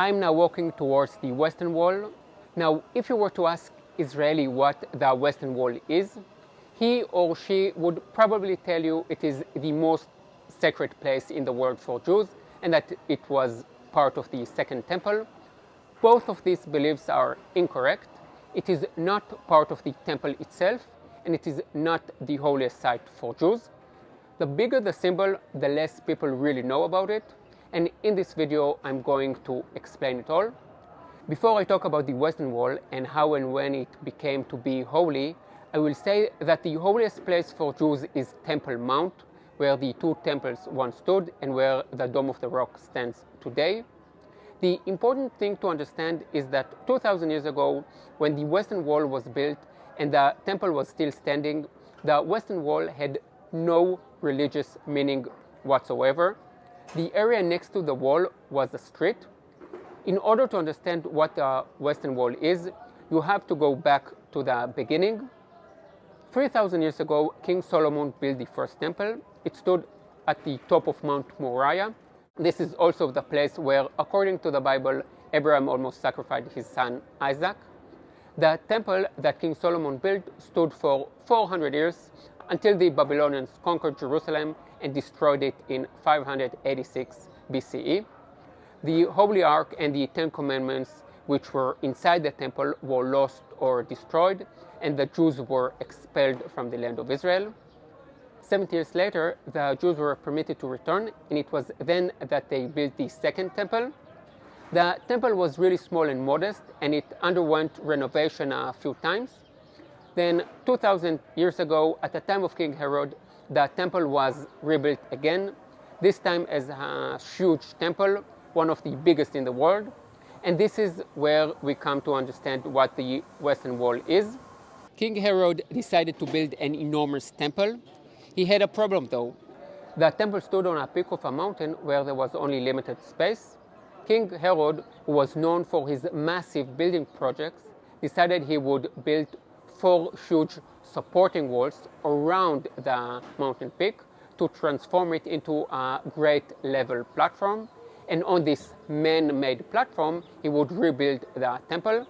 I'm now walking towards the Western Wall. Now, if you were to ask Israeli what the Western Wall is, he or she would probably tell you it is the most sacred place in the world for Jews and that it was part of the Second Temple. Both of these beliefs are incorrect. It is not part of the temple itself, and it is not the holiest site for Jews. The bigger the symbol, the less people really know about it, and in this video I'm going to explain it all. Before I talk about the Western Wall and how and when it became to be holy, I will say that the holiest place for Jews is Temple Mount, where the two temples once stood and where the Dome of the Rock stands today. The important thing to understand is that 2,000 years ago, when the Western Wall was built and the temple was still standing, the Western Wall had no religious meaning whatsoever. The area next to the wall was a street. In order to understand what the Western Wall is, you have to go back to the beginning. 3,000 years ago, King Solomon built the first temple. It stood at the top of Mount Moriah. This is also the place where, according to the Bible, Abraham almost sacrificed his son Isaac. The temple that King Solomon built stood for 400 years until the Babylonians conquered Jerusalem and destroyed it in 586 BCE. The Holy Ark and the Ten Commandments, which were inside the temple, were lost or destroyed, and the Jews were expelled from the land of Israel. 70 years later, the Jews were permitted to return, and it was then that they built the second temple. The temple was really small and modest, and it underwent renovation a few times. Then, 2,000 years ago, at the time of King Herod, the temple was rebuilt again, this time as a huge temple, one of the biggest in the world. And this is where we come to understand what the Western Wall is. King Herod decided to build an enormous temple. He had a problem though. The temple stood on a peak of a mountain where there was only limited space. King Herod, who was known for his massive building projects, decided he would build 4 huge supporting walls around the mountain peak to transform it into a great level platform. And on this man-made platform, he would rebuild the temple.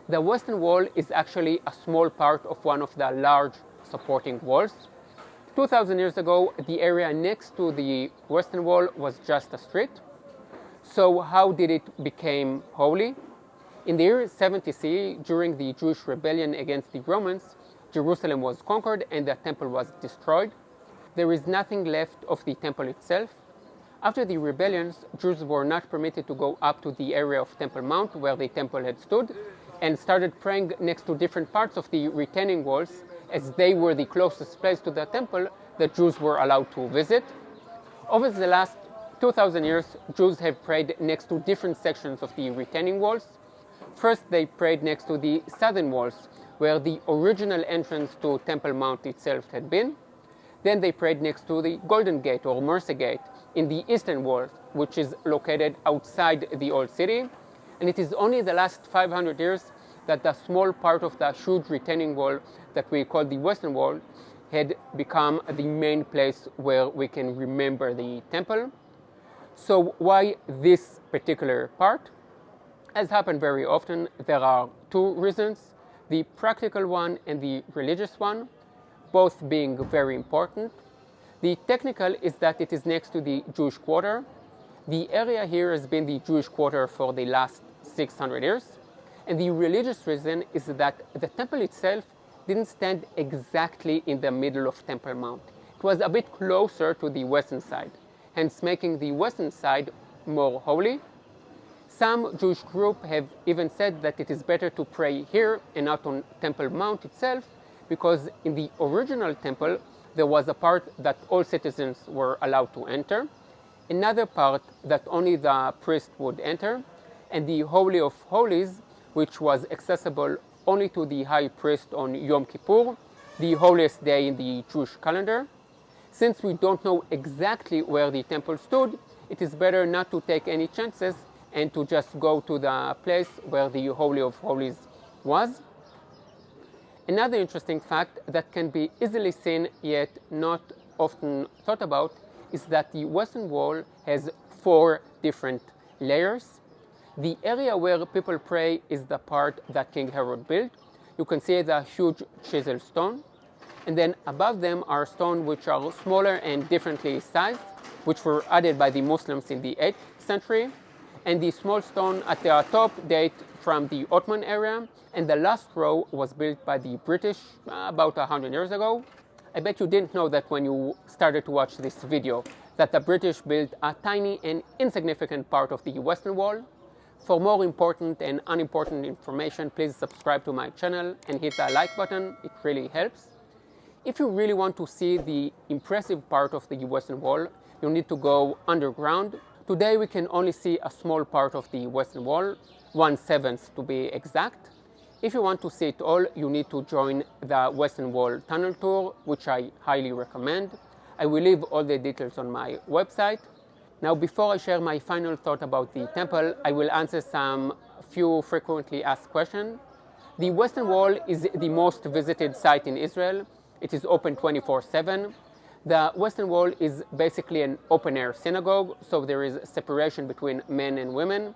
The Western Wall is actually a small part of one of the large supporting walls. 2,000 years ago, the area next to the Western Wall was just a street. So how did it become holy? In the year 70 CE, during the Jewish rebellion against the Romans, Jerusalem was conquered and the temple was destroyed. There is nothing left of the temple itself. After the rebellions, Jews were not permitted to go up to the area of Temple Mount where the temple had stood and started praying next to different parts of the retaining walls, as they were the closest place to the temple that Jews were allowed to visit. Over the last 2,000 years, Jews have prayed next to different sections of the retaining walls. First, they prayed next to the southern walls, where the original entrance to Temple Mount itself had been. Then they prayed next to the Golden Gate or Mercy Gate in the eastern wall, which is located outside the old city. And it is only the last 500 years that the small part of the huge retaining wall that we call the Western Wall had become the main place where we can remember the temple. So why this particular part? As happened very often, there are 2 reasons, the practical one and the religious one, both being very important. The technical is that it is next to the Jewish quarter. The area here has been the Jewish quarter for the last 600 years. And the religious reason is that the temple itself didn't stand exactly in the middle of Temple Mount. It was a bit closer to the western side, hence making the western side more holy. Some Jewish groups have even said that it is better to pray here and not on Temple Mount itself, because in the original temple there was a part that all citizens were allowed to enter, another part that only the priest would enter, and the Holy of Holies, which was accessible only to the high priest on Yom Kippur, the holiest day in the Jewish calendar. Since we don't know exactly where the temple stood, it is better not to take any chances and to just go to the place where the Holy of Holies was. Another interesting fact that can be easily seen yet not often thought about is that the Western Wall has 4 different layers. The area where people pray is the part that King Herod built. You can see the huge chisel stone. And then above them are stones which are smaller and differently sized, which were added by the Muslims in the 8th century. And the small stone at the top date from the Ottoman era. And the last row was built by the British about 100 years ago. I bet you didn't know that when you started to watch this video, that the British built a tiny and insignificant part of the Western Wall. For more important and unimportant information, please subscribe to my channel and hit the like button. It really helps. If you really want to see the impressive part of the Western Wall, you need to go underground. Today we can only see a small part of the Western Wall, 1/7 to be exact. If you want to see it all, you need to join the Western Wall tunnel tour, which I highly recommend. I will leave all the details on my website. Now, before I share my final thought about the temple, I will answer some few frequently asked questions. The Western Wall is the most visited site in Israel. It is open 24/7. The Western Wall is basically an open-air synagogue, so there is separation between men and women.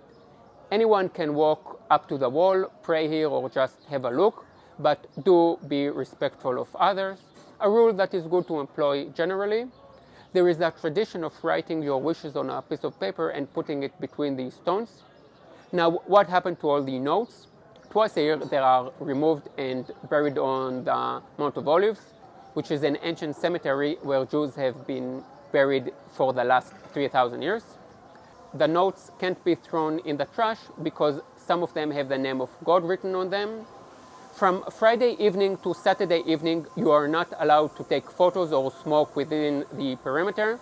Anyone can walk up to the wall, pray here, or just have a look, but do be respectful of others, a rule that is good to employ generally. There is a tradition of writing your wishes on a piece of paper and putting it between the stones. Now, what happened to all the notes? Twice a year they are removed and buried on the Mount of Olives, which is an ancient cemetery where Jews have been buried for the last 3,000 years. The notes can't be thrown in the trash because some of them have the name of God written on them. From Friday evening to Saturday evening, you are not allowed to take photos or smoke within the perimeter.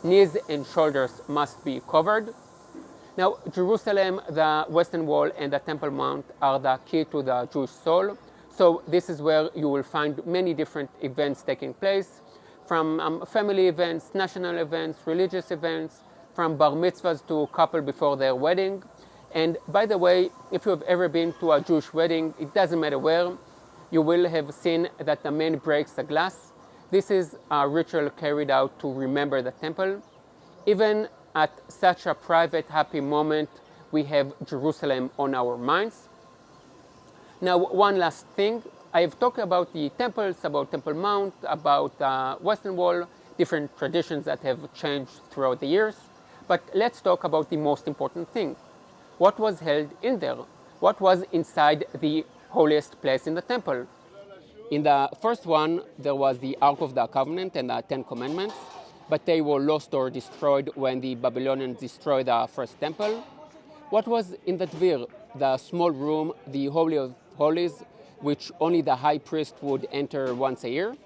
Knees and shoulders must be covered. Now, Jerusalem, the Western Wall, and the Temple Mount are the key to the Jewish soul. So this is where you will find many different events taking place, from family events, national events, religious events, from bar mitzvahs to couple before their wedding. And by the way, if you have ever been to a Jewish wedding, it doesn't matter where, you will have seen that the man breaks a glass. This is a ritual carried out to remember the temple. Even at such a private, happy moment, we have Jerusalem on our minds. Now, one last thing. I have talked about the temples, about Temple Mount, about the Western Wall, different traditions that have changed throughout the years. But let's talk about the most important thing. What was held in there? What was inside the holiest place in the temple? In the first one, there was the Ark of the Covenant and the Ten Commandments, but they were lost or destroyed when the Babylonians destroyed the first temple. What was in the Dvir, the small room, the Holy of Holies, which only the high priest would enter once a year?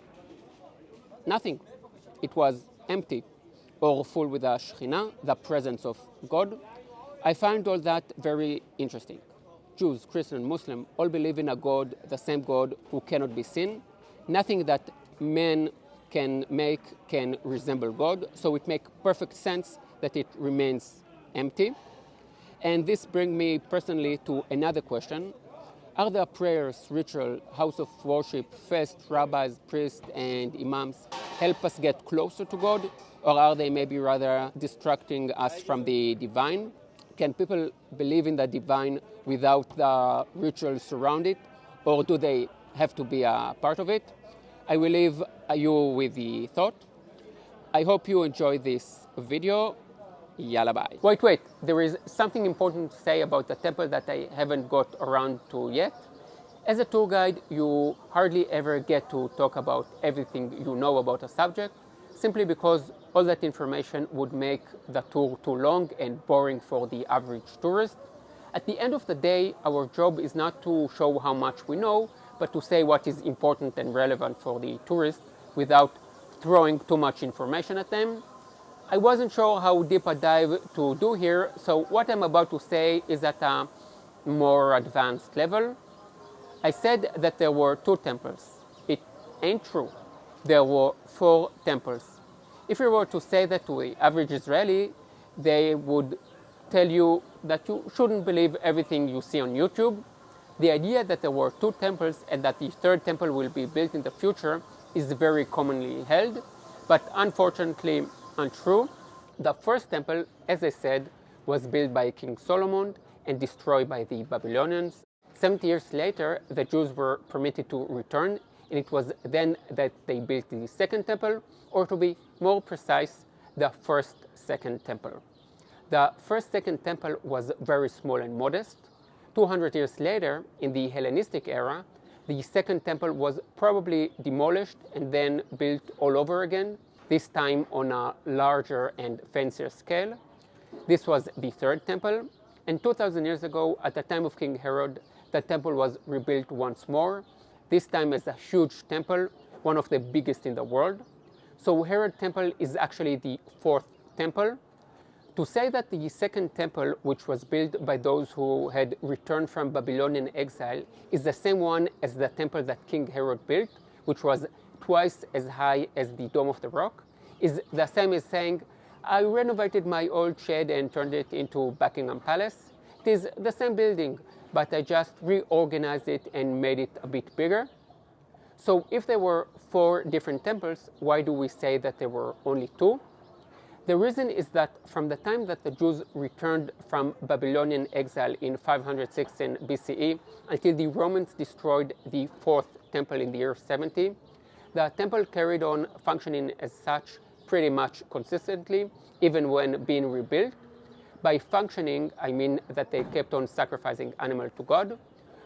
Nothing. It was empty or full with the Shekhinah, the presence of God. I find all that very interesting. Jews, Christian, Muslim, all believe in a God, the same God who cannot be seen. Nothing that men can make can resemble God, so it makes perfect sense that it remains empty. And this brings me personally to another question. Are there prayers, ritual, house of worship, fast, rabbis, priests, and imams help us get closer to God? Or are they maybe rather distracting us from the divine? Can people believe in the divine without the rituals around it? Or do they have to be a part of it? I will leave you with the thought. I hope you enjoyed this video. Yalla bye. Wait, there is something important to say about the temple that I haven't got around to yet. As a tour guide, you hardly ever get to talk about everything you know about a subject, simply because all that information would make the tour too long and boring for the average tourist. At the end of the day, our job is not to show how much we know, but to say what is important and relevant for the tourist without throwing too much information at them. I wasn't sure how deep a dive to do here, so what I'm about to say is at a more advanced level. I said that there were 2 temples. It ain't true. There were 4 temples. If you were to say that to the average Israeli, they would tell you that you shouldn't believe everything you see on YouTube. The idea that there were 2 temples and that the 3rd temple will be built in the future is very commonly held, but unfortunately untrue. The first temple, as I said, was built by King Solomon and destroyed by the Babylonians. 70 years later, the Jews were permitted to return, and it was then that they built the second temple, or to be more precise, the second temple. The second temple was very small and modest. 200 years later, in the Hellenistic era, the second temple was probably demolished and then built all over again, this time on a larger and fancier scale. This was the third temple, and 2,000 years ago, at the time of King Herod, the temple was rebuilt once more, this time as a huge temple, one of the biggest in the world. So Herod Temple is actually the fourth temple. To say that the second temple, which was built by those who had returned from Babylonian exile, is the same one as the temple that King Herod built, which was twice as high as the Dome of the Rock, is the same as saying, I renovated my old shed and turned it into Buckingham Palace. It is the same building, but I just reorganized it and made it a bit bigger. So if there were 4 different temples, why do we say that there were only 2? The reason is that from the time that the Jews returned from Babylonian exile in 516 BCE until the Romans destroyed the 4th temple in the year 70, the temple carried on functioning as such pretty much consistently, even when being rebuilt. By functioning, I mean that they kept on sacrificing animals to God.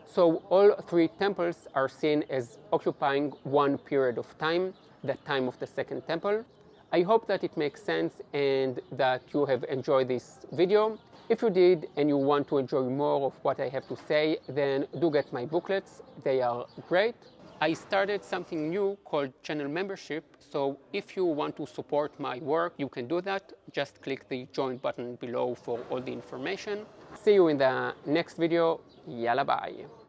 So all 3 temples are seen as occupying one period of time, the time of the second temple. I hope that it makes sense and that you have enjoyed this video. If you did and you want to enjoy more of what I have to say, then do get my booklets. They are great. I started something new called channel membership, so if you want to support my work, you can do that. Just click the join button below for all the information. See you in the next video. Yalla bye.